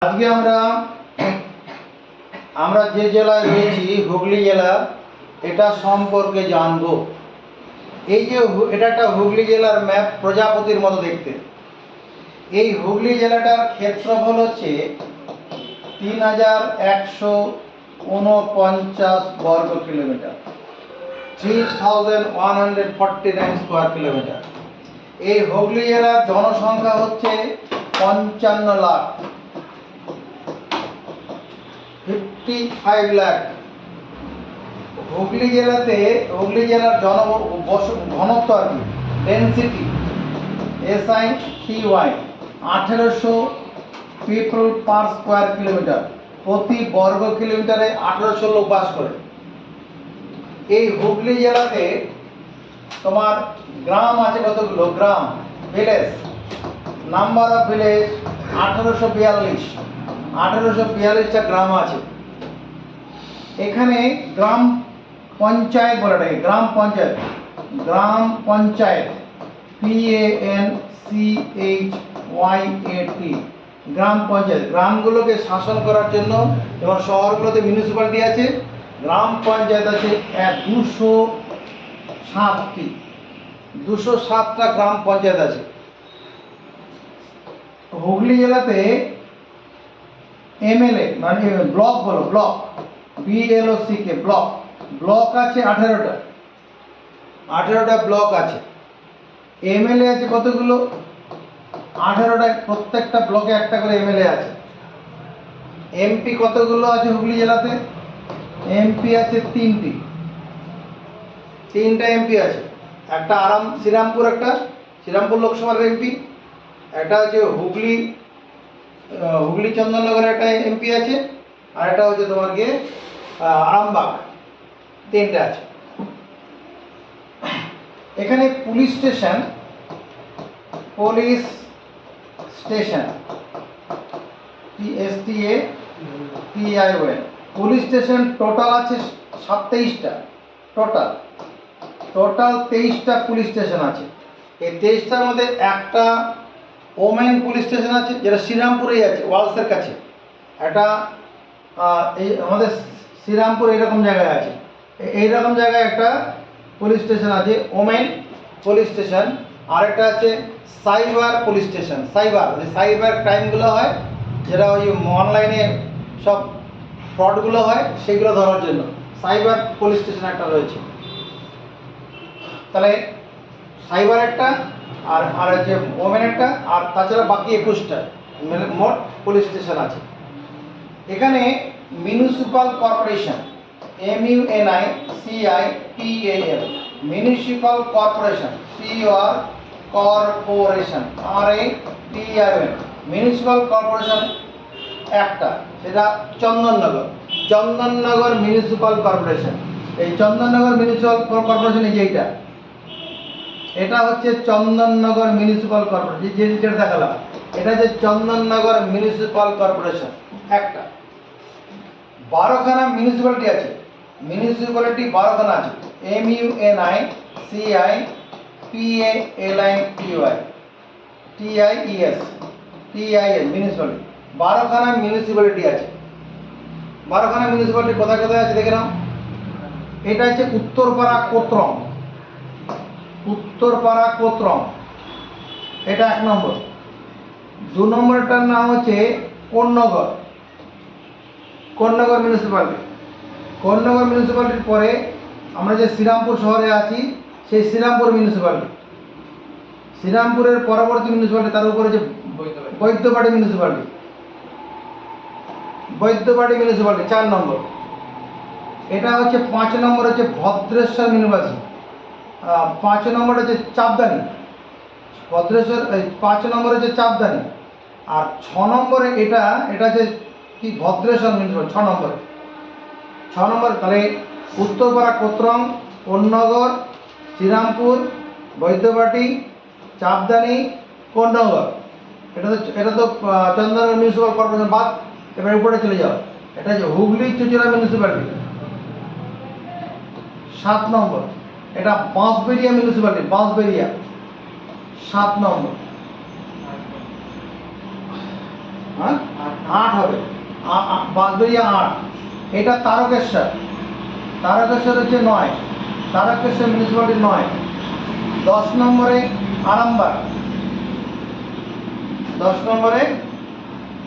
আজকে আমরা যে জেলায় রয়েছি হুগলি জেলা, এটা সম্পর্কে জানবো। এই যে এটা একটা হুগলি জেলার ম্যাপ, প্রজাপতির মতো দেখতে। এই হুগলি জেলাটার ক্ষেত্রফল হচ্ছে 3149 বর্গ কিলোমিটার, 3149 স্কোয়ার কিলোমিটার। এই হুগলি জেলার জনসংখ্যা হচ্ছে 55 লাখ, 55 লাখ। হুগলি জেলার ঘনত্ব আর কি, density, SITY 1800 people per square kilometre. প্রতি বর্গ কিলোমিটারে 1800 লোক বাস করে। এই হুগলি জেলাতে তোমার গ্রাম আছে কতগুলো? গ্রাম, ভিলেজ, নাম্বার অফ ভিলেজ 1842টা গ্রাম আছে। এখানে গ্রাম পঞ্চায়েত বলে, গ্রাম পঞ্চায়েত, PANCHYAT, গ্রাম পঞ্চায়েত। গ্রামগুলোকে শাসন করার জন্য, এবং শহরগুলোতে মিউনিসিপ্যালিটি আছে, গ্রাম পঞ্চায়েত আছে 207টা গ্রাম পঞ্চায়েত আছে। হুগলি জেলাতে MLA মানে ব্লক, ব্লক, BLOCK, ব্লক আছে 18টা ব্লক আছে। MLA আছে কতগুলো? 18টা, প্রত্যেকটা ব্লকে একটা করে MLA আছে। MP কতগুলো আছে হুগলি জেলাতে? MP আছে 3টা MP আছে। একটা শ্রীরামপুর লোকসভার MP, একটা হচ্ছে হুগলি চন্দননগরে একটা MP আছে, আর একটা হচ্ছে তোমার গিয়ে আরামবাগ। 3টা আছে। এখানে police station PSTATION, police station total আছে 27টা। টোটাল 23টা পুলিশ স্টেশন আছে। এই 23টার মধ্যে একটা ওমেন পুলিশ স্টেশন আছে, যেটা শ্রীরামপুরেই আছে, ওয়ালসের কাছে। একটা এই আমাদের শ্রীরামপুর এইরকম জায়গায় আছে, এইরকম জায়গায় একটা পুলিশ স্টেশন আছে, ওমেন পুলিশ স্টেশন। আরেকটা আছে সাইবার পুলিশ স্টেশন, সাইবার ক্রাইমগুলো হয়, যেটা ওই অনলাইনে সব ফ্রডগুলো হয়, সেগুলো ধরার জন্য সাইবার পুলিশ স্টেশন একটা রয়েছে। তাহলে সাইবার একটা, আর হচ্ছে ওমেন একটা, আর তাছাড়া বাকি 21টা মোট পুলিশ স্টেশন আছে। এখানে municipal corporation, MUNICIPAL, municipal corporation, corporation, RATION, municipal corporation একটা, সেটা চন্দননগর মিউনিসিপ্যাল কর্পোরেশন। এই চন্দননগর মিউনিসিপ্যাল কর্পোরেশন, এই যে এটা হচ্ছে চন্দননগর মিউনিসিপ্যাল কর্পোরেশন, যেটা দেখালাম, এটা হচ্ছে চন্দননগর মিউনিসিপ্যাল কর্পোরেশন একটা। 12খানা মিউনিসিপ্যালিটি আছে, 12খানা আছে। MUNICIPALITIES মিউনিসিপ্যালিটি, 12খানা মিউনিসিপ্যালিটি আছে। 12খানা মিউনিসিপ্যালিটি কোথায় কোথায় আছে দেখে নাও। এটা হচ্ছে উত্তরপাড়া কোতরম, এটা 1 নম্বর। 2 নম্বরটার নাম হচ্ছে কোন্নগর মিউনিসিপ্যালিটির পরে আমরা যে শ্রীরামপুর শহরে আছি, সেই শ্রীরামপুর মিউনিসিপ্যালিটি। শ্রীরামপুরের পরবর্তী মিউনিসিপ্যালিটি, তার উপরে যে বৈদ্যবাড়ি মিউনিসিপ্যালিটি, 4 নম্বর। এটা হচ্ছে 5 নম্বর হচ্ছে ভদ্রেশ্বর মিউনিসিপ্যালিটি। 5 নম্বর হচ্ছে চাপদানি, 5 নম্বর হচ্ছে চাপদানি। আর 6 নম্বরে এটা হচ্ছে কি, ভদ্রেশ্বর মিউনিসিপ্যালিটি 6 নম্বর। তাহলে উত্তরপাড়া, কোতরম, কোন্নগর, শ্রীরামপুর, বৈদ্যবাটি, চাপদানি, কোন্নগর। এটা তো চন্দননগর মিউনিসিপ্যাল কর্পোরেশন বাদ। এবার উপরে চলে যাও, এটা হচ্ছে হুগলি চুঁচুড়া মিউনিসিপ্যালিটি 7 নম্বর। এটা বাঁশবেড়িয়া মিউনিসিপ্যালিটি, 7 নম্বর। 8 হবে, বাঁশবেড়িয়া 8। এটা তারকেশ্বর, তারকেশ্বর হচ্ছে 9, তারকেশ্বর মিউনিসিপ্যালিটি 9। 10 নম্বরে আরামবাগ, 10 নম্বরে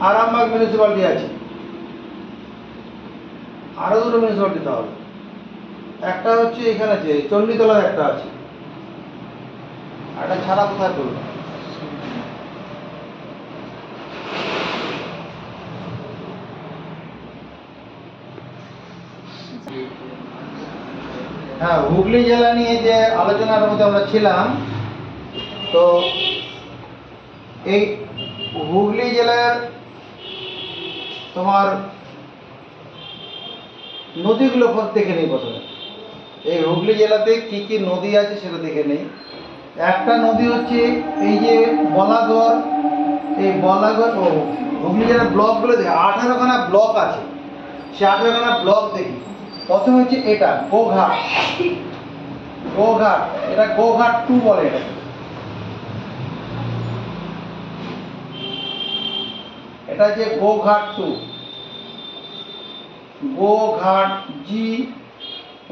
আরামবাগ মিউনিসিপ্যালিটি আছে। আরও দুটো মিউনিসিপ্যালিটি তাহলে, একটা হচ্ছে এখানে আছে চণ্ডীতলার একটা আছে, একটা ছাড়া কোথায় করবো? হ্যাঁ, হুগলি জেলা নিয়ে যে আলোচনার মধ্যে আমরা ছিলাম, তো এই হুগলি জেলার তোমার নদীগুলো দেখে নেই প্রথমে। এই হুগলি জেলাতে কি কি নদী আছে সেটা দেখে নেই। একটা নদী হচ্ছে এই যে বলাগড়, এই বলাগড় ও হুগলি জেলার ব্লকগুলো দেখে 18খানা ব্লক আছে, সে 18খানা ব্লক দেখি। প্রথমে হচ্ছে এটা গোঘাট, গোঘাট, এটা গোঘাট 2 বলে এটা। এটা হচ্ছে গোঘাট 2, গোঘাট জি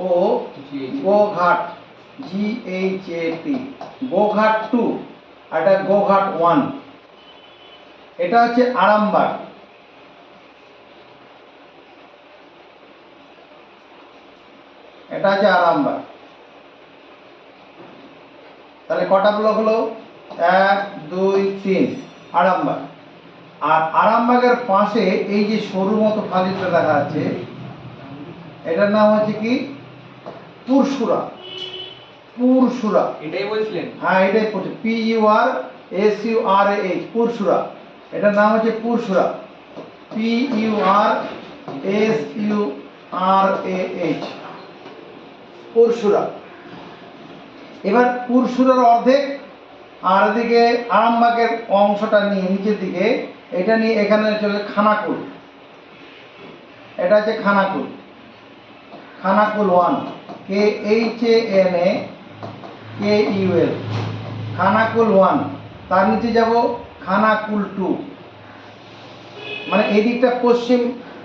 ও গোঘাট GHAT, গোঘাট 2। আর এটা গোঘাট 1। এটা হচ্ছে আরামবাগ, এটা হচ্ছে আরামবাগ। তাহলে কটা ব্লক হলো? 1 2 3 আরামবাগ। আর আরামবাগের পাশে এই যে সরু মতো খালিটা দেখা যাচ্ছে, এটার নাম হচ্ছে কি? পুরসুরা, পুরসুরা। এটাই বলছিলেন? হ্যাঁ, এটাই PURSURAH, পুরসুরা। এটার নাম হচ্ছে পুরসুরা, PURSURAH, পুরসুরা। এবার পুরসুরার অর্ধেক, আর এদিকে আরামবাগের অংশটা নিয়ে নিচের দিকে, এটা নিয়ে এখানে চলে খানাকুল। এটা হচ্ছে খানাকুল, খানাকুল 1, KHANAKUL, খানাকুল 1। তার নিচে যাব খানাকুল 2, মানে এই দিকটা পশ্চিম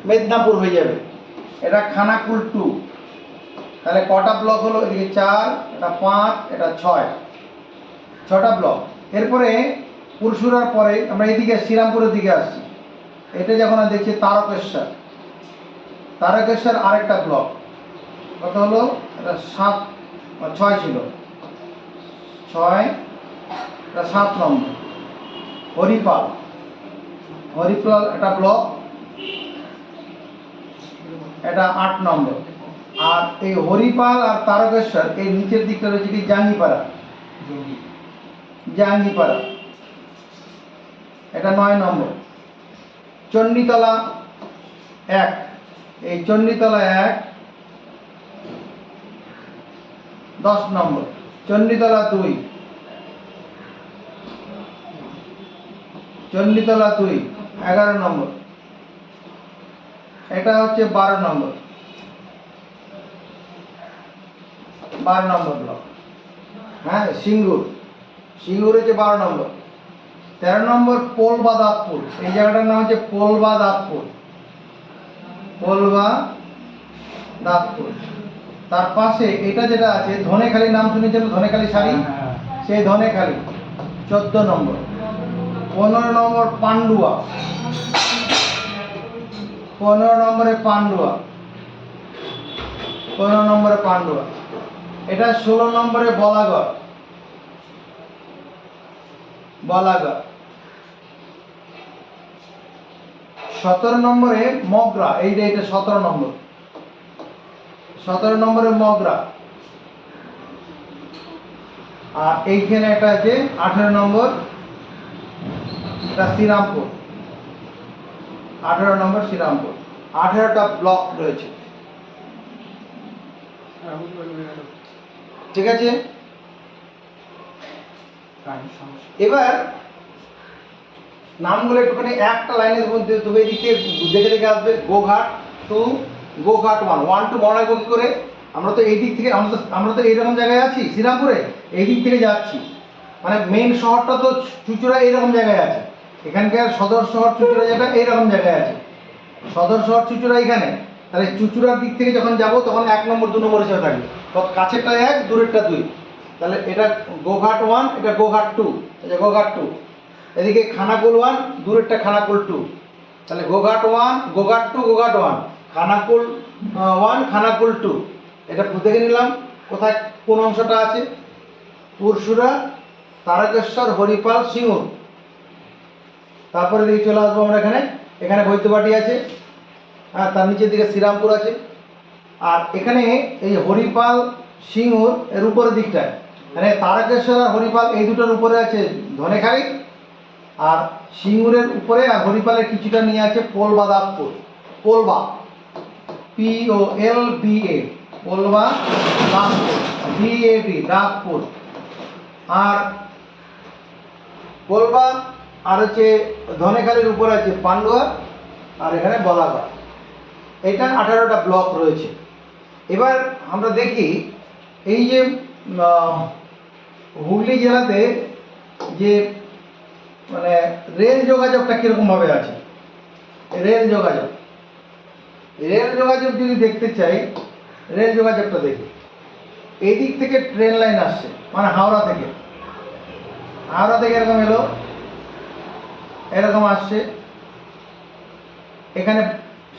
মেদিনীপুর হয়ে যাবে। এটা খানাকুল 2। তাহলে কটা ব্লক হলো? এদিকে 4, এটা 5, এটা 6, 6টা ব্লক। এরপরে পুরসুরার পরে আমরা এদিকে শ্রীরামপুরের দিকে আসছি। এটা যখন দেখছি তারকেশ্বর, তারকেশ্বর আরেকটা ব্লক। কত হলো? এটা 7, 6 ছিল, 6, এটা 7 নম্বর। হরিপাল, হরিপাল একটা ব্লক, এটা 8 নম্বর। আর এই হরিপাল আর তারকেশ্বর এই নিচের দিকটা রয়েছে কি? জাঙ্গিপাড়া, জাঙ্গিপাড়া, এটা 9 নম্বর। চণ্ডীতলা 1, এই চণ্ডীতলা 1 10 নম্বর। চণ্ডীতলা 2, চণ্ডীতলা 2 11 নম্বর। এটা হচ্ছে 12 নম্বর, 12 নম্বর ব্লক। হ্যাঁ, সিঙ্গুর, সিঙ্গুর হচ্ছে 12 নম্বর। 13 নম্বর পোলবা দাঁতপুর, এই জায়গাটার নাম হচ্ছে পোলবা দাঁতপুর, পোলবা দাঁতপুর। তার পাশে এটা যেটা আছে ধনেখালি, নাম শুনেছেন? ধনেখালি শাড়ি, সেই ধনেখালি 14 নম্বর। 15 নম্বর পান্ডুয়া, 15 নম্বরে পান্ডুয়া, 15 নম্বরে পান্ডুয়া। এটা 16 নম্বরে বলাগড়, বলাগড়। 17 নম্বরে মগরা, এইটা 17 নম্বর, 17 নম্বরে মগরা। আর এইখানে একটা আছে 18 নম্বর, এটা শ্রীরামপুর, 18 নম্বর শ্রীরামপুর। 18টা ব্লক রয়েছে, ঠিক আছে? এবার নামগুলো একটুখানি একটা লাইনের মধ্যে তুমি এদিকে দেখে দেখে আসবে। গোঘাট 2, গোঘাট 1, 1 2 মনে রাখবো কি করে? আমরা তো এই দিক থেকে, আমরা তো এইরকম জায়গায় আছি শ্রীরামপুরে, এই দিক থেকে যাচ্ছি, মানে মেন শহরটা তো চুঁচুড়া এইরকম জায়গায় আছে। এখানকার সদর শহর চুঁচুড়া যেটা এইরকম জায়গায় আছে, সদর শহর চুঁচুড়া এখানে। তাহলে চুঁচুড়ার দিক থেকে যখন যাব তখন 1 নম্বর 2 নম্বর হিসেবে থাকবে, তখন কাছেরটা 1, দূরেরটা 2। তাহলে এটা গোঘাট 1, এটা গোঘাট 2, এই যে গোঘাট 2। এদিকে খানাকুল 1, দূরেরটা খানাকুল 2। তাহলে গোঘাট 1, গোঘাট 2, গোঘাট 1, খানাকুল 1, খানাকুল 2। এটা দেখে নিলাম কোথায় কোন অংশটা আছে। পুরসুরা, তারকেশ্বর, হরিপাল, সিঙ্গুর। তারপরে দিকে চলে আসবো আমরা এখানে, এখানে বৈদ্যবাটি আছে, আর তার নিচের দিকে শ্রীরামপুর আছে। আর এখানে এই হরিপাল, সিঙ্গুর এর উপরের দিকটায়, মানে তারকেশ্বর আর হরিপাল এই দুটোর উপরে আছে ধনেখালি, আর সিঙ্গুরের উপরে আর হরিপালের কিছুটা নিয়ে আছে পোলবা দাগপুর। Polba, POLBA, Polba দাগপুর, DAP দাগপুর। আর পোলবা আর হচ্ছে ধনেখালির উপরে আছে পান্ডুয়া, আর এখানে বলাগড়। এটা 18টা ব্লক রয়েছে। এবার আমরা দেখি এই যে হুগলি জেলাতে যে মানে রেল যোগাযোগটা কীরকমভাবে আছে। রেল যোগাযোগ যদি দেখতে চাই, রেল যোগাযোগটা দেখি। এই দিক থেকে ট্রেন লাইন আসছে, মানে হাওড়া থেকে এরকম এলো, এরকম আসছে। এখানে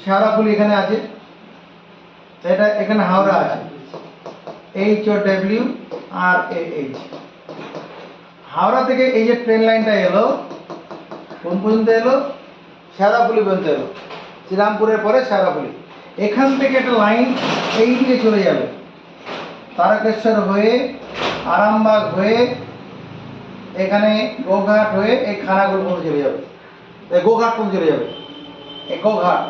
শেওড়াফুলি এখানে আছে, এটা এখানে হাওড়া আছে, HOWRAH। হাওড়া থেকে এই যে ট্রেন লাইনটা এলো, কোন পর্যন্ত এলো? শেওড়াফুলি পর্যন্ত এলো, শ্রীরামপুরের পরে শেওড়াফুলি। এখান থেকে একটা লাইন এই দিকে চলে যাবে, তারকেশ্বর হয়ে, আরামবাগ হয়ে, এখানে গোঘাট হয়ে এই খানাকুল পর্যন্ত চলে যাবে, গোঘাট পর্যন্ত চলে যাবে। এই গোঘাট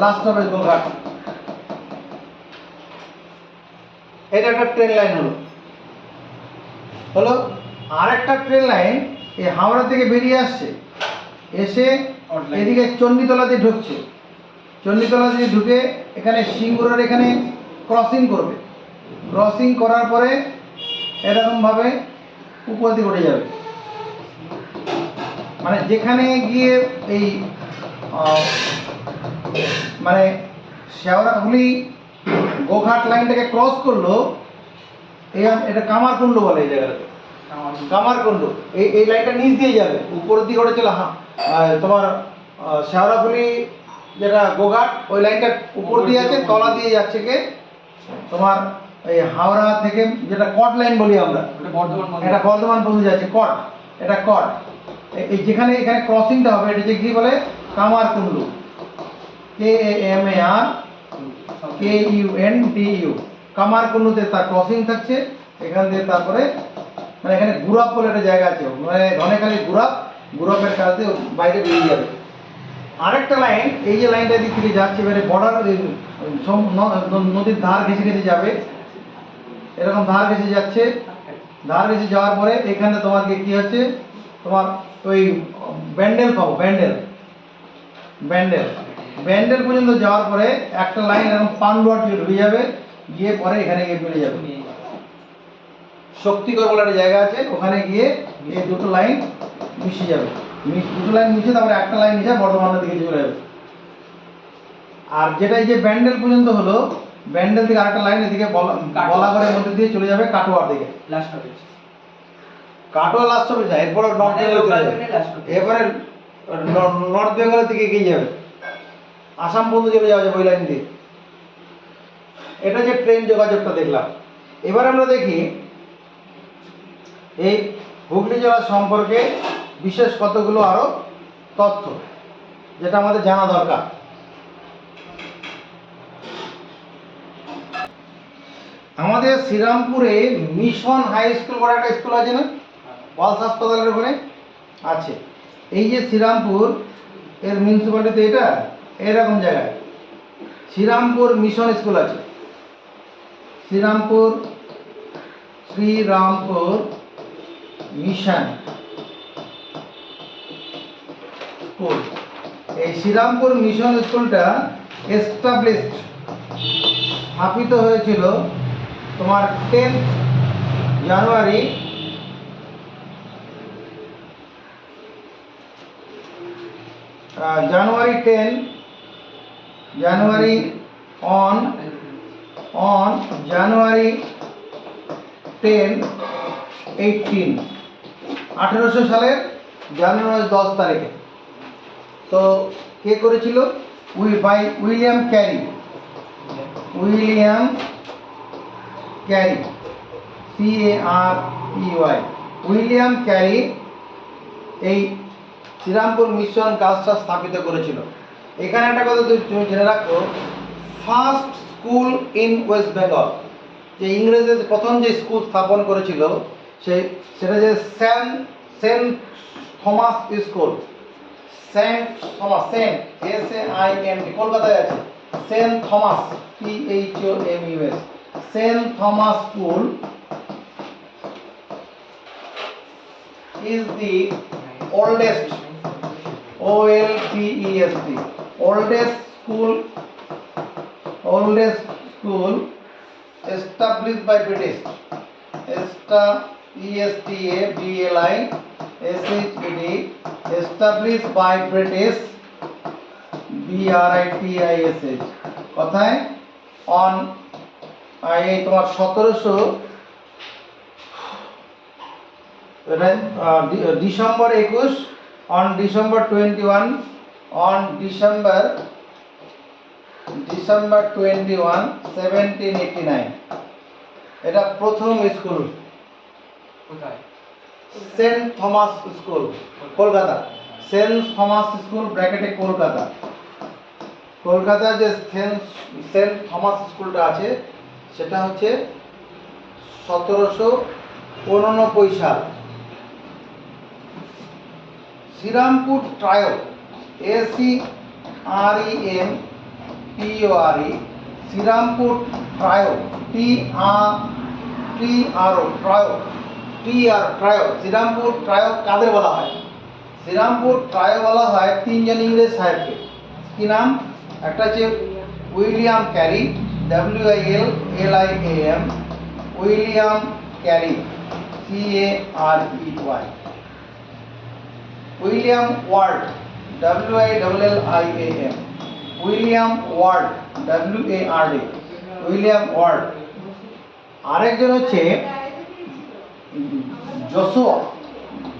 লাস্ট হবে গোঘাট। এটা একটা ট্রেন লাইন হলো। আরেকটা ট্রেন লাইন এই হাওড়া থেকে বেরিয়ে আসছে, এসে এদিকে চণ্ডীতলা দিয়ে ঢুকছে। চণ্ডীতলা দিয়ে ঢুকে এখানে সিঙ্গুরের এখানে ক্রসিং করবে। ক্রসিং করার পরে এরকমভাবে উপর দিকে উঠে যাবে, মানে যেখানে গিয়ে এই মানে শেওড়াফুলি গোঘাট লাইনটাকে ক্রস করলো, এটা কামারকুণ্ড বলে এই জায়গাটাকে, কামারকুণ্ড। এই লাইনটা নিচ দিয়ে যাবে, উপরের দিকে ওটা চলে তোমার শেওড়াফুলি যেটা গোঘাট, ওই লাইনটা উপর দিয়ে আছে, তলা দিয়ে যাচ্ছে কে তোমার এই হাওড়া থেকে যেটা কট লাইন বলি আমরা, এটা বর্ধমান পর্যন্ত যাচ্ছে কট, এটা কট। এই যেখানে এখানে ক্রসিংটা হবে এটা কি বলে? কামারকুণ্ড, KAMARKUNDU। কামারকুণ্ডুতে তার ক্রসিং থাকছে এখান দিয়ে। তারপরে মানে এখানে গুরাপ বলে একটা জায়গা আছে, মানে ধনেখালি গুরাপের কাছ দিয়ে বাইরে বেরিয়ে যাবে। আরেকটা লাইন, এই যে লাইনটা দিক থেকে যাচ্ছে, এবারে বর্ডার নদীর ধার ঘেঁষে ঘেঁষে যাবে, এরকম ধার ঘেঁষে যাচ্ছে। ধার ঘেঁষে যাওয়ার পরে এখানে তোমার কি হচ্ছে, তোমার ওই ব্যান্ডেল পাবো, ব্যান্ডেল পর্যন্ত যাওয়ার পরে একটা লাইন এরকম পান্ডুয়া ঢুকে যাবে, গিয়ে পরে এখানে গিয়ে মিলে যাবে। শক্তিগড় বলে একটা জায়গা আছে, ওখানে গিয়ে এই দুটো লাইন মিশে যাবে। দুটো লাইন মিশে তারপরে একটা লাইন মিশে বর্ধমানের দিকে চলে যাবে। আর যেটা এই যে ব্যান্ডেল পর্যন্ত হলো, ব্যান্ডেল থেকে আরেকটা লাইন এদিকে বলাগড়ের মধ্যে দিয়ে চলে যাবে কাটোয়ার দিকে। কাটোয়া লাস্ট হবে না, এরপরে নর্থ বেঙ্গল চলে যাবে, এরপরে নর্থ বেঙ্গলের দিকে এগিয়ে যাবে, আসাম পর্যন্ত চলে যাওয়া যাবে ওই লাইন দিয়ে। এটা যে ট্রেন যোগাযোগটা দেখলাম। এবার আমরা দেখি এই হুগলি জেলা সম্পর্কে বিশেষ কতগুলো আরো তথ্য যেটা আমাদের জানা দরকার। আমাদের শ্রীরামপুরে মিশন হাই স্কুল বলে একটা স্কুল আছে না, ওয়ালস হাসপাতালের ওখানে আছে। এই যে শ্রীরামপুর এর মিউনিসিপ্যালিটিতে এটা এরকম জায়গায় শ্রীরামপুর মিশন স্কুল আছে। Serampore mission school. এই শ্রীরামপুর মিশন স্কুলটা স্থাপিত হয়েছিল তোমার 10 জানুয়ারি January 10, January on January 10, 1800 সালের জানুয়ারি 10 তারিখে। তো কে করেছিল? William Carey, William Carey, CAREY, William carry এই শ্রীরামপুর মিশন কাজটা স্থাপিত করেছিল। এখানে একটা কথা তুমি জেনে রাখো, first school in West Bengal, যে ইংরেজদের প্রথম যে স্কুল স্থাপন করেছিল সেটা যে Saint Thomas school, Saint Thomas, SAINT, কলকাতায় আছে। Saint Thomas, THOMAS, Saint Thomas school is the oldest, OLDEST, oldest school established by British, established by British, BRITISH, কথায় অন এই তোমার 1700 December 21, on December 21, on December 21, 1789, এটা প্রথম school. কোথায়? Saint Thomas school, Kolkata. Saint Thomas school ব্র্যাকেটে কলকাতা। কলকাতার যে Saint Thomas স্কুলটা আছে সেটা হচ্ছে 1789 সাল। Serampore trio, SCREMPORE, Serampore trio, trio, Serampore trio কাদের বলা হয়? শ্রীরামপুর ট্রায়ো বলা হয় তিনজন ইংরেজ সাহেবকে। কি নাম? একটা হচ্ছে William Carey, WILLIAM, William Carey, CAREY, William Ward, WILLIAM, William Ward, WARD, William Ward. আরেকজন হচ্ছে Joshua,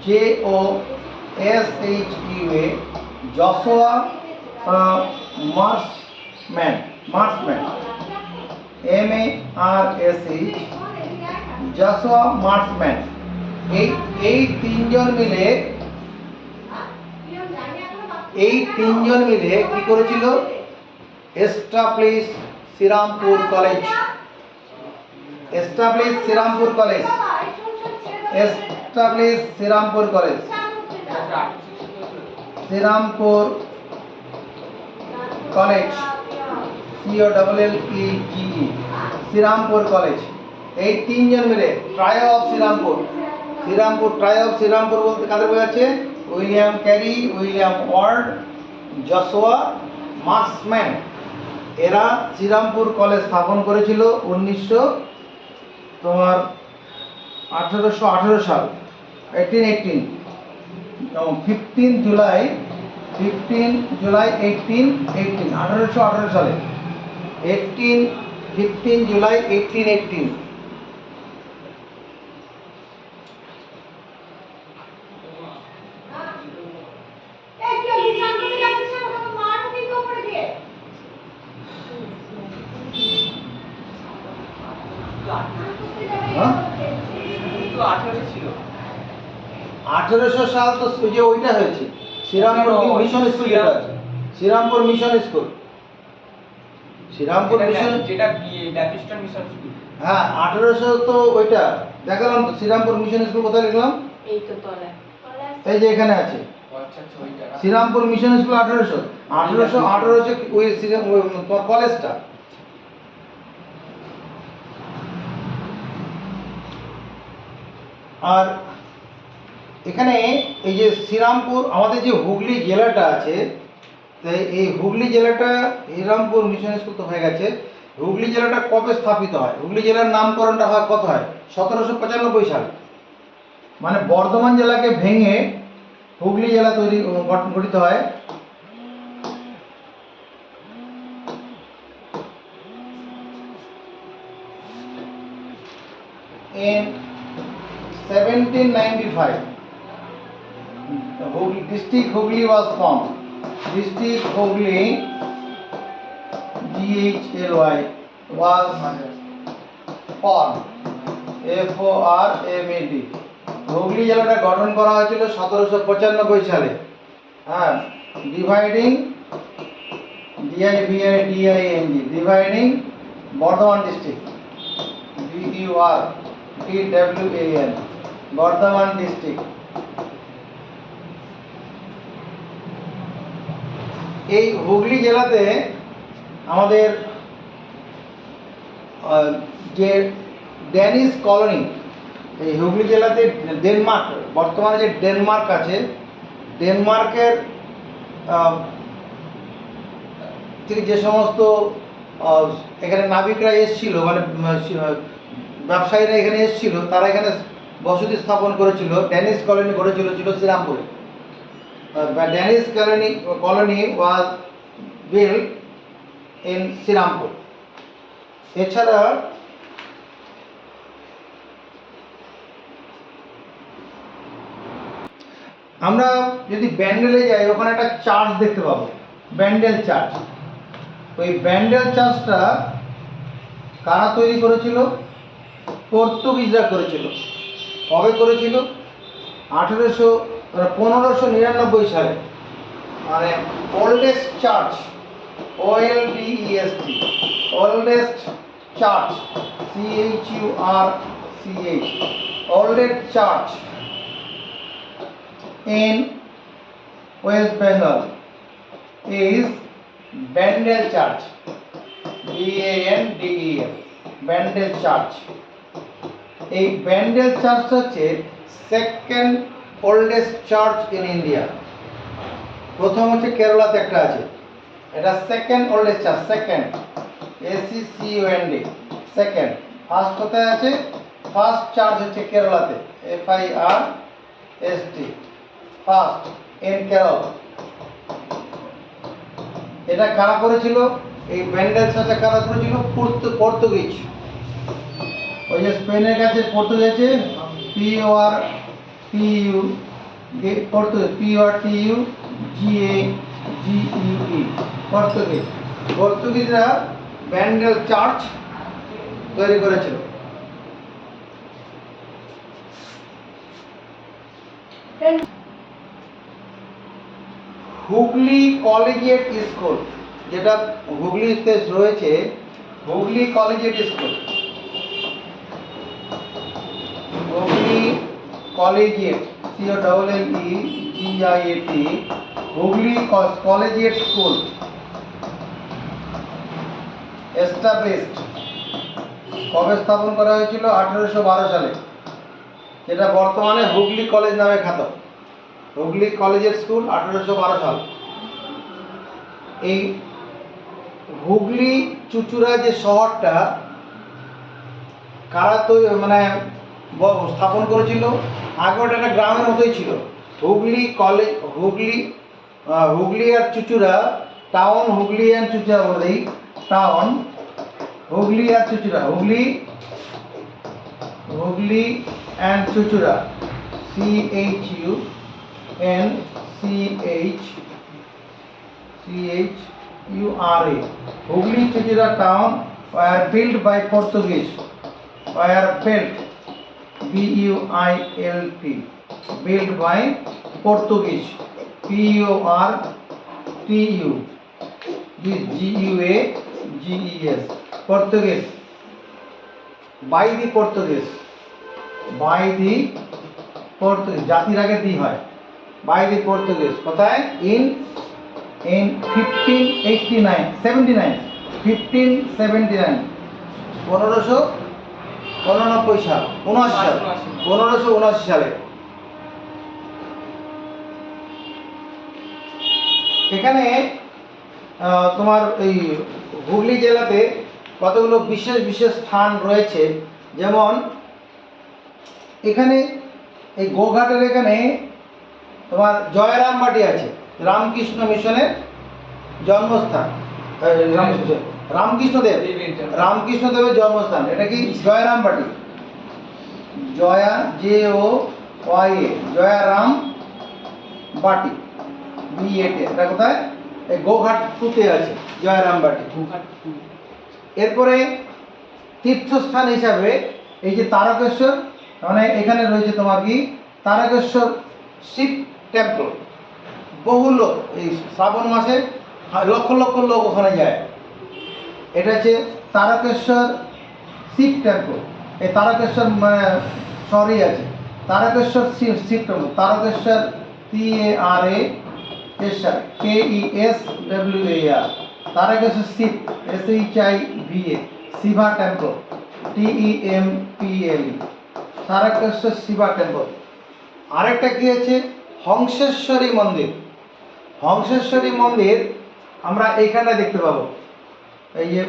JOSHUA, Joshua Marshman, MARSH, Joshua Marshman. এই তিনজন মিলে কি করেছিল? Establish Serampore College, establish Serampore College, establish Serampore College, Serampore College, COLLEGE, Serampore College. এই তিনজন মিলে trio of Serampore, trio of Serampore বলতে কাদের বোঝাচ্ছে? William Carey, William Ward, Joshua Marshman. এরা শ্রীরামপুর কলেজ স্থাপন করেছিল 1818 সাল, 1818, 15 জুলাই 1818 সালে, 15 জুলাই 1818। হ্যাঁ? 1800 সাল তো ওই যে ওইটা হয়েছে শ্রীরামপুর মিশন স্কুল, যেটা আছে Serampore mission school, Serampore mission, যেটা ব্যাপ্টিস্ট মিশন স্কুল। হ্যাঁ 1800 তো ওইটা দেখালাম তো। শ্রীরামপুর মিশন স্কুল কোথায় লিখলাম? এই তো তলায়। এই যে এখানে আছে আচ্ছা ওইটা। শ্রীরামপুর মিশন স্কুল 1818 হচ্ছে ওই তোমার কলেজটা। আর এখানে এই যে শ্রীরামপুর, আমাদের যে হুগলি জেলাটা আছে, এই হুগলি জেলাটা, শ্রীরামপুর মিশন স্কুল তো হয়ে গেছে। হুগলি জেলাটা কবে স্থাপিত হয়? হুগলি জেলার নামকরণটা হয় কত হয়? 1795 সালে। মানে বর্ধমান জেলাকে ভেঙে হুগলি জেলা গঠিত হয় in 1795 district Hooghly was formed. District Hooghly GHLY was formed. FORMED Hooghly জেলাটা গঠন করা হয়েছিল 1795 সালে। হ্যাঁ, dividing dividing Bardhaman district BURDWAN Bardhaman district. এই হুগলি জেলাতে আমাদের যে ড্যানিশ কলোনি, এই হুগলি জেলাতে ডেনমার্ক, বর্তমানে যে ডেনমার্ক আছে, ডেনমার্কের থেকে যে সমস্ত এখানে নাবিকরা এসেছিল, মানে ব্যবসায়ীরা এখানে এসেছিল, তারা এখানে বসতি স্থাপন করেছিল। ড্যানিশ কলোনি গড়েছিল শ্রীরামপুরে। Danish colony was built in Serampore. এছাড়া আমরা যদি ব্যান্ডেলে যাই, ওখানে একটা চার্চ দেখতে পাবো, ব্যান্ডেল চার্চ। ওই ব্যান্ডেল চার্চটা কারা তৈরি করেছিল? পর্তুগিজরা করেছিল। কবে করেছিল? 1599 সালে। মানে oldest church, OLDEST, oldest church, CHURCH, oldest church in West Bengal is Bandel Church, BANDEL, Bandel Church. এই ব্যান্ডেল চার্চ হচ্ছে second oldest church in India. প্রথম হচ্ছে কেরালাতে একটা আছে, এটা second oldest church, second SECOND, second. First কোথায় আছে? ফার্স্ট চার্চ হচ্ছে কেরালাতে, FIRST, ফার্স্ট ইন কেরল। এটা কারা করেছিল? এই ব্যান্ডেল চার্চটা কারা করেছিল? পর্তুগিজ। ওই যে স্পেনের কাছে পর্তুগিজে PORTUGUE পর্তুগিজ। পর্তুগিজরা ব্যান্ডেল চার্চ তৈরি করেছিল। হুগলি কলেজিয়েট স্কুল, যেটা হুগলিতে রয়েছে, Hooghly collegiate school, Hooghly collegiate, COLLEGIAT, Hooghly collegiate school established. কবে স্থাপন করা হয়েছিল? 1812 সালে, যেটা বর্তমানে হুগলি কলেজ নামে খ্যাত। হুগলি কলেজিয়েট স্কুল 1812 সাল। এই হুগলি চুঁচুড়া যে শহরটা কারা তো মানে স্থাপন করেছিল? আগে ওটা একটা গ্রামের মতোই ছিল। Hooghly college, Hooghly R Chuchura town, Hooghly and চুঁচুড়া বলে দিই, town Hooghly R Chuchura, Hooghly and Chuchura, CHUNCHURA, Hooghly Chuchura town were built by Portuguese, were built, BUILT, built by Portuguese, PORTUGUES, Portuguese, by the Portuguese, জাতির আগে দি হয়, by the Portuguese। কোথায়? in 1579, 1579, 1579 সাল, 1579 সালে। এখানে তোমার এই হুগলি জেলাতে কতগুলো বিশেষ বিশেষ স্থান রয়েছে। যেমন এখানে এই গোঘাটের এখানে তোমার জয়রামবাটি আছে, রামকৃষ্ণ মিশনের জন্মস্থান, রামকৃষ্ণদেবের জন্মস্থান। এটা কি? জয়রামবাটি। জয়া JOYA জয়ারাম বাটি BAT, এটা কোথায়? এই গোঘাট 2-তে আছে জয়ারাম বাটি। গোঘাট টু। এরপরে তীর্থস্থান হিসাবে এই যে তারকেশ্বর, মানে এখানে রয়েছে তোমার কি তারকেশ্বর শিব টেম্পল। বহু লোক এই শ্রাবণ মাসে লক্ষ লক্ষ লোক ওখানে যায়। এটা হচ্ছে তারকেশ্বর শিব টেম্পল। এই তারকেশ্বর মানে শহরেই আছে Tarakeswar Shiva temple. Tarakeswar TARAKESWAR Tarakeswar Shiva SHIVA Shiba temple TEMPLE Tarakeswar Shiba temple. আরেকটা কি আছে হংসেশ্বরী মন্দির। হংসেশ্বরী মন্দির আমরা এইখানে দেখতে পাবো, এই যে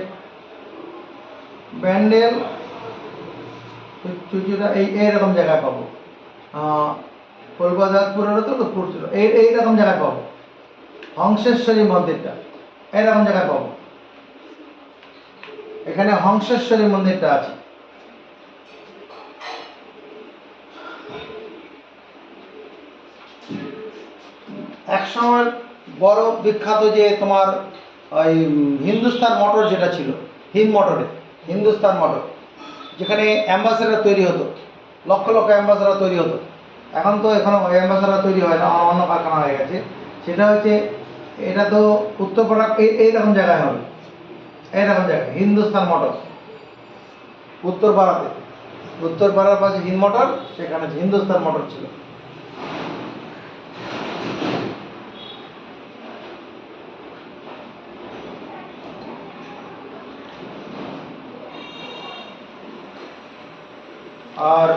ব্যান্ডেল চুচুড়া এইরকম জায়গায় পাবো। কলকাতাপুরেরও তো পড়ছিল এইরকম জায়গায় পাবো হংসেশ্বরী মন্দিরটা, এইরকম জায়গায় পাবো। এখানে হংসেশ্বরী মন্দিরটা আছে। একসময় বড় বিখ্যাত যে তোমার ওই হিন্দুস্তান মোটর যেটা ছিল, হিন্দুস্তান মোটর, যেখানে অ্যাম্বাসেডার তৈরি হতো, লক্ষ লক্ষ অ্যাম্বাসেডার তৈরি হতো। এখন তো এখানে অ্যাম্বাসেডার তৈরি হয় না, অন্য কারখানা হয়ে গেছে। সেটা হচ্ছে, এটা তো উত্তরপাড়া এইরকম জায়গায় হবে, এইরকম জায়গায় হিন্দুস্তান মোটর উত্তরপাড়ার পাশে হিন্দ মোটর, সেখানে হিন্দুস্তান মোটর ছিল। আর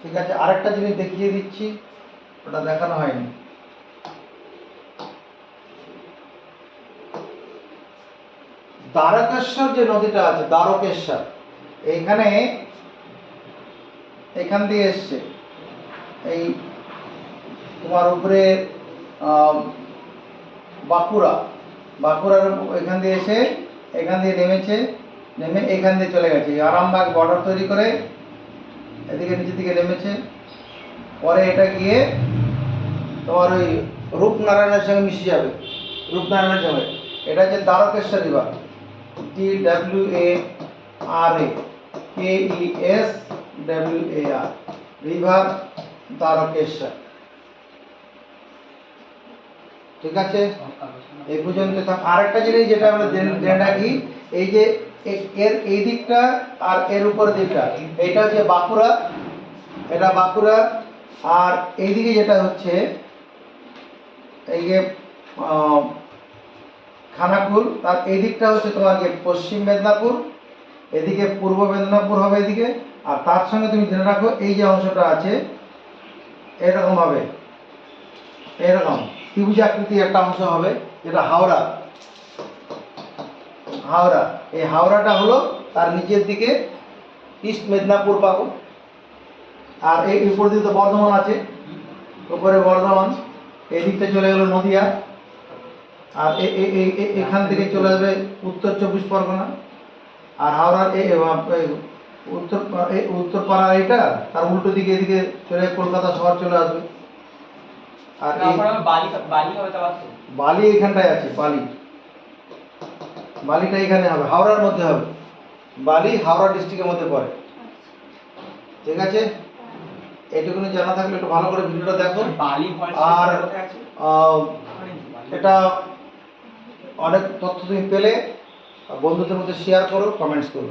ঠিক আছে, আরেকটা জিনিস দেখিয়ে দিচ্ছি, ওটা দেখানো হয়নি। দ্বারকেশ্বর যে নদীটা আছে, দ্বারকেশ্বর, এইখানে এখান দিয়ে এসছে, এই তোমার উপরে বাঁকুড়ার এখান দিয়ে এসে এখান দিয়ে নেমে এখান দিয়ে চলে গেছে, আরামবাগ বর্ডার তৈরি করে এদিকে নিচের দিকে নেমেছে। পরে এটা গিয়ে তোমার ওই রূপনারায়ণের সঙ্গে মিশে যাবে, রূপনারায়ণের সঙ্গে। এটা হচ্ছে Dwarakeswar river, TWARAKESWAR river Dwarakeswar. ঠিক আছে, এই পর্যন্ত থাক। আরেকটা জিনিস যেটা আমরা জেনে রাখি, এই যে এর এই দিকটা আর এর উপরের দিকটা, এইটা হচ্ছে বাঁকুড়া, এটা বাঁকুড়া। আর এইদিকে যেটা হচ্ছে এই যে খানাকুল, তার এই দিকটা হচ্ছে তোমার যে পশ্চিম মেদিনীপুর, এদিকে পূর্ব মেদিনীপুর হবে এদিকে। আর তার সঙ্গে তুমি জেনে রাখো, এই যে অংশটা আছে এরকম হবে, এরকম ত্রিভুজাকৃতি একটা অংশ হবে, যেটা হাওড়া। এই হাওড়াটা হলো তার নিচের দিকে ইস্ট মেদিনীপুর পাবো। আর এই উপর দিকে তো বর্ধমান আছে, উপরে বর্ধমান, এই দিকটা চলে গেল নদিয়া। আর এখান থেকে চলে আসবে উত্তর 24 পরগনা। আর হাওড়ার উত্তরপাড়া এইটা তার উল্টো দিকে এদিকে চলে কলকাতা শহর চলে আসবে। আর বালি এখানটায় আছে, বালিটা এখানে হবে, হাওড়ার মধ্যে হবে। বালি হাওড়া ডিস্ট্রিক্টের মধ্যে পড়ে। ঠিক আছে, এইটুকুনি জানা থাকলে একটু ভালো করে ভিডিওটা দেখো। আর এটা অনেক তথ্য তুমি পেলে বন্ধুদের মধ্যে শেয়ার করো, কমেন্টস করো।